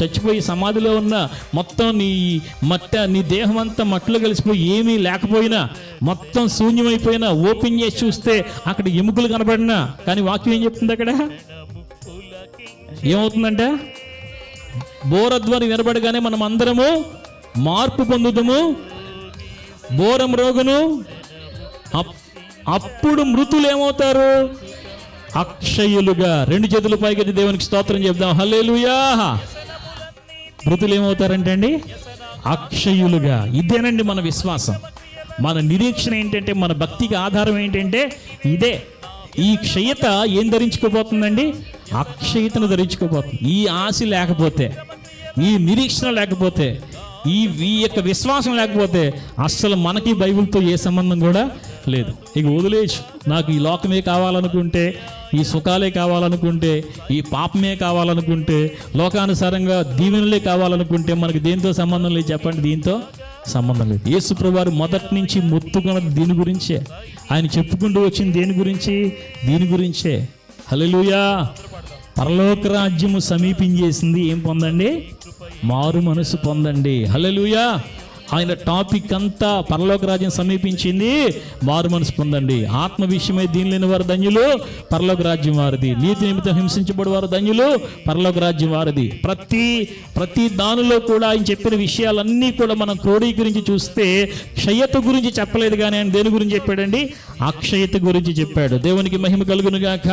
చచ్చిపోయి సమాధిలో ఉన్న మొత్తం నీ దేహం అంతా మట్టిలో కలిసిపోయి ఏమీ లేకపోయినా, మొత్తం శూన్యమైపోయినా ఓపెన్ చేసి చూస్తే అక్కడ ఎముకలు కనబడినా, కానీ వాక్యం ఏం చెప్తుంది అక్కడ? ఏమవుతుందంటే బోరధ్వని వినబడగానే మనం అందరము మార్పు పొందుతాము, బోరం రోగును. అప్పుడు మృతులు ఏమవుతారు? అక్షయులుగా. రెండు చేతుల పైకి దేవునికి స్తోత్రం చెప్దాం, హల్లెలూయా. మృతులు ఏమవుతారంటే అండి అక్షయులుగా. ఇదేనండి మన విశ్వాసం, మన నిరీక్షణ ఏంటంటే, మన భక్తికి ఆధారం ఏంటంటే ఇదే. ఈ క్షయత ఏం ధరించుకోబోతుందండి? అక్షయతను ధరించుకోబోతుంది. ఈ ఆశ లేకపోతే, ఈ నిరీక్షణ లేకపోతే, ఈ యొక్క విశ్వాసం లేకపోతే అస్సలు మనకి బైబిల్తో ఏ సంబంధం కూడా లేదు. ఇక వదిలేసి నాకు ఈ లోకమే కావాలనుకుంటే, ఈ సుఖాలే కావాలనుకుంటే, ఈ పాపమే కావాలనుకుంటే, లోకానుసారంగా దీవెనలే కావాలనుకుంటే మనకి దేంతో సంబంధం లేదు చెప్పండి? దీంతో సంబంధం లేదు. యేసు ప్రభువారు మొదటి నుంచి మొత్తుకున్నది దీని గురించే. ఆయన చెప్పుకుంటూ వచ్చింది దేని గురించి? దీని గురించే. హల్లెలూయా. పరలోక రాజ్యము సమీపించేసింది. ఏం పొందండి? మారు మనసు పొందండి. హల్లెలూయా. ఆయన టాపిక్ అంతా పరలోక రాజ్యం సమీపించింది, మారు మనసు పొందండి. ఆత్మ విషయమై దీని లేని వారు ధన్యులు, పరలోక రాజ్యం వారిది. నీతి నిమిత్తం హింసించబడి వారు ధన్యులు, పరలోక రాజ్యం వారిది. ప్రతి దానిలో కూడా ఆయన చెప్పిన విషయాలన్నీ కూడా మనం క్రోడీకరించి చూస్తే క్షయత గురించి చెప్పలేదు, కానీ ఆయన దేని గురించి చెప్పాడండి? అక్షయత గురించి చెప్పాడు. దేవునికి మహిమ కలుగును గాక.